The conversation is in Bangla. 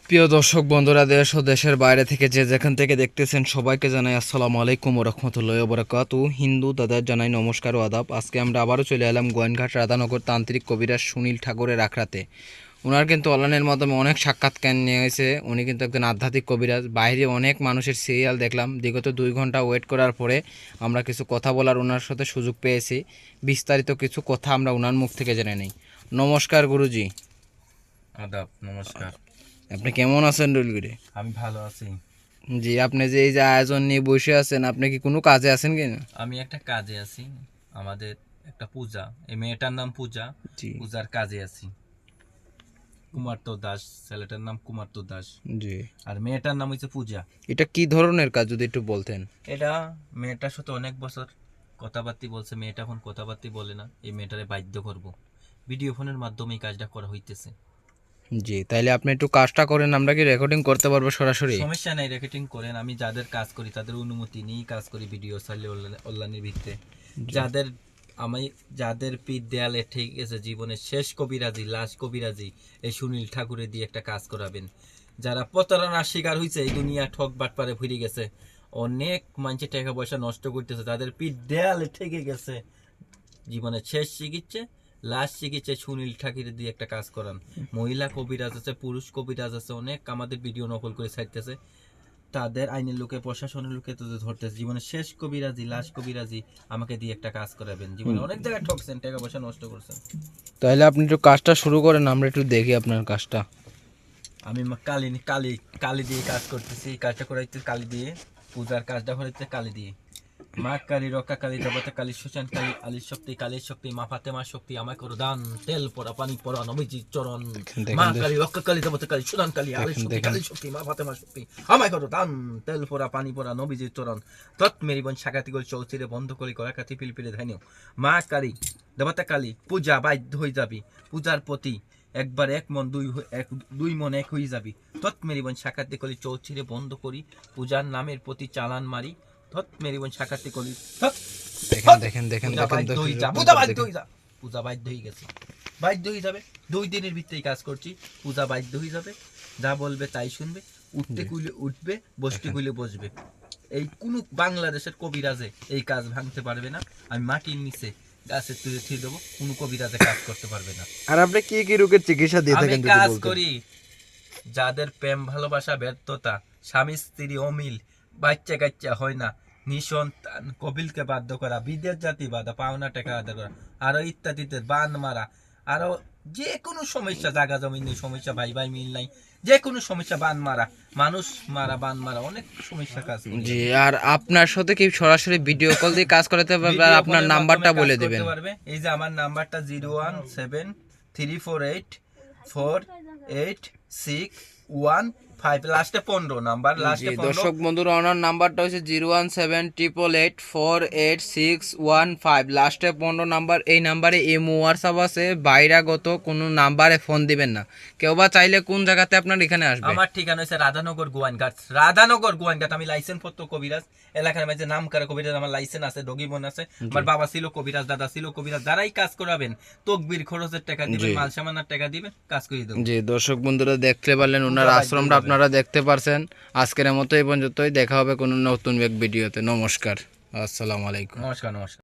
প্রিয় দর্শক বন্ধুরা, দেশ ও দেশের বাইরে থেকে যে যেখান থেকে দেখতেছেন সবাইকে জানাই আসসালামু আলাইকুম ওয়া রাহমাতুল্লাহি ওয়া বারাকাতুহু। হিন্দু দাদার জানাই নমস্কার ও আদাব। আজকে আমরা আবারও চলে এলাম গোয়েনঘাট রাধানগর তান্ত্রিক কবিরাজ সুনীল ঠাকুরের আখড়াতে। ওনার কিন্তু অনলাইনের মাধ্যমে অনেক সাক্ষাৎকার নিয়ে হয়েছে। উনি কিন্তু একজন আধ্যাত্মিক কবিরাজ। বাইরে অনেক মানুষের সিরিয়াল দেখলাম, বিগত 2 ঘন্টা ওয়েট করার পরে আমরা কিছু কথা বলার ওনার সাথে সুযোগ পেয়েছি। বিস্তারিত কিছু কথা আমরা ওনার মুখ থেকে জেনে নিই। নমস্কার গুরুজি। আদাব, নমস্কার। আপনি কেমন আছেন ডুলগুড়ি? আমি ভালো আছি। জি, আপনি যে এই যে আয়োজন নিয়ে বসে আছেন, আপনি কি কোনো কাজে আছেন কি না? আমি একটা কাজে আছি, আমাদের একটা পূজা, এই মেয়েটার নাম পূজা। জি পূজার কাজে আছি। কুমারতো দাস, ছেলেটার নাম কুমারতো দাস, জি। আর মেয়েটার নাম হচ্ছে পূজা। এটা কি ধরনের কাজ যদি একটু বলতেন? এটা মেয়েটার সাথে অনেক বছর কথাবার্তি বলছে, মেয়েটা এখন কথাবার্তি বলে না। এই মেয়েটারে বাধ্য করব, ভিডিও ফোনের মাধ্যমে এই কাজটা করা হইতেছে। জি, তাইলে আপনি একটু কাজটা করেন, আমরা কি রেকর্ডিং করতে পারবো সরাসরি? সমস্যা নাই, রেকর্ডিং করেন। আমি যাদের কাজ করি তাদের অনুমতি নিয়েই কাজ করি, ভিডিও চালিয়ে অনলাইনের ভিত্তিতে। যাদের আমি যাদের পিঠ দেয়ালে ঠিক আছে, জীবনের শেষ কবিরাজি, লাশ কবিরাজি এই সুনীল ঠাকুরের দিয়ে একটা কাজ করাবেন। যারা প্রতারণার শিকার হয়েছে, এই দুনিয়া ঠক বাটপারে ফিরে গেছে, অনেক মানুষের টাকা পয়সা নষ্ট করতেছে, তাদের পিঠ দেয়ালে ঠেকে গেছে, জীবনের শেষ চিকিৎসা, লাশ চিকিৎসা সুনীল ঠাকুরের দিয়ে একটা কাজ করান। মহিলা কবিরাজ আছে, পুরুষ কবিরাজ আছে, অনেক আমাদের ভিডিও নকল করে ছাড়তেছে। তাদের আইনের লোকে, প্রশাসনের লোকে তো ধরতেছে। জীবনের শেষ কবিরাজি, লাশ কবিরাজি আমাকে দিয়ে একটা কাজ করাবেন। জীবনে অনেক জায়গায় ঠকছেন, টাকা পয়সা নষ্ট করছেন। তাহলে আপনি একটু কাজটা শুরু করেন, আমরা একটু দেখি আপনার কাজটা। আমি কালি কালি কালি দিয়ে কাজ করতেছি, কাজটা করাইতে কালি দিয়ে, পূজার কাজটা করাইতে কালি দিয়ে। মা কালী, রক্ষা কালী, জগতে কালী, সুশান কালী, আলীর শক্তি, কালীর শক্তি, মা ফাতেমা শক্তি, আমায় করো দান, তেল পরা, পানি পরা, নবীজি চরণ। মা কালী, রক্ষা কালী, জগতে কালী, সুশান কালী, আলীর শক্তি, কালীর শক্তি, মা ফাতেমা শক্তি, আমায় করো দান, তেল পরা, পানি পরা, নবীজি চরণ। তৎ মেরি বোন সাকাতি গোল চৌচিরে বন্ধ করি করা কাতি পিলপিলে ধাইনিও। মা কালী, দেবতা কালী, পূজা বাধ্য হয়ে যাবি। পূজার প্রতি একবার এক মন দুই মন এক হয়ে যাবি। তৎ মেরি বোন সাকাতি কলি চৌচিরে বন্ধ করি, পূজার নামের প্রতি চালান মারি। পূজা বাধ্য হয়ে গেছে, বাধ্য হয়ে যাবে। 2 দিনের ভিতরেই কাজ করছি, পূজা বাধ্য হয়ে যাবে। যা বলবে তাই শুনবে, উঠতে কইলে উঠবে, বসতে কইলে বসবে। এই কোন বাংলাদেশের কবিরাজে এই কাজ ভাঙতে পারবে না। আমি মাটির নিচে গাছের তুলে থিয়ে দেবো, কোন কবিরাজে কাজ করতে পারবে না। আর আপনি কি কি রোগের চিকিৎসা দিয়ে থাকেন আমি কাজ করি যাদের প্রেম ভালোবাসা ব্যর্থতা, স্বামী স্ত্রী অমিল, বাচ্চা কাচ্চা হয় না, নিঃসন্তান, কবিলকে বাধ্য করা, বিদেশ জাতি বাধা, পাওনা টাকা আদায় করা, আরো ইত্যাদিতে বান মারা, আরো যে কোনো সমস্যা, জায়গা জমিন সমস্যা, ভাই ভাই মিল নাই, যে কোনো সমস্যা, বান মারা, মানুষ মারা, বান মারা, অনেক সমস্যা কাজ করি। জি, আর আপনার সাথে কি সরাসরি ভিডিও কল দিয়ে কাজ করাতে পারবে? আর আপনার নাম্বারটা বলে দিবেন। এই যে আমার নাম্বারটা 01734848615, লাস্টে 15 নাম্বার, লাস্টে 15। দর্শক বন্ধুরা, ওনার নাম্বারটা হচ্ছে 01788848615, লাস্টে 15 নাম্বার। এই নাম্বারে ইমো হোয়াটসঅ্যাপ আছে, বাইরাগত কোনো নাম্বারে ফোন দিবেন না। কেউ বা চাইলে কোন জায়গাতে আপনার এখানে আসবে? আমার ঠিকানা হচ্ছে রাধানগর গোয়াইনঘাট, রাধানগর গোয়াইনঘাট। আমি লাইসেন্স পত্র কবিরাজ, এলাকার মাঝে নাম করা কবিরাজ, আমার লাইসেন্স আছে, ডগি বোন আছে, আমার বাবা ছিল কবিরাজ, দাদা ছিল কবিরাজ। যারাই কাজ করাবেন, তকবির খরচের টাকা দিবেন, মাল সামানের টাকা দিবেন, কাজ করে দেবো। জি, দর্শক বন্ধুরা দেখতে পারলেন, ওনার আশ্রমটা আপনারা দেখতে পারছেন। আজকের মতো এই পর্যন্তই, দেখা হবে কোনো নতুন এক ভিডিওতে। নমস্কার, আসসালামু আলাইকুম। নমস্কার, নমস্কার।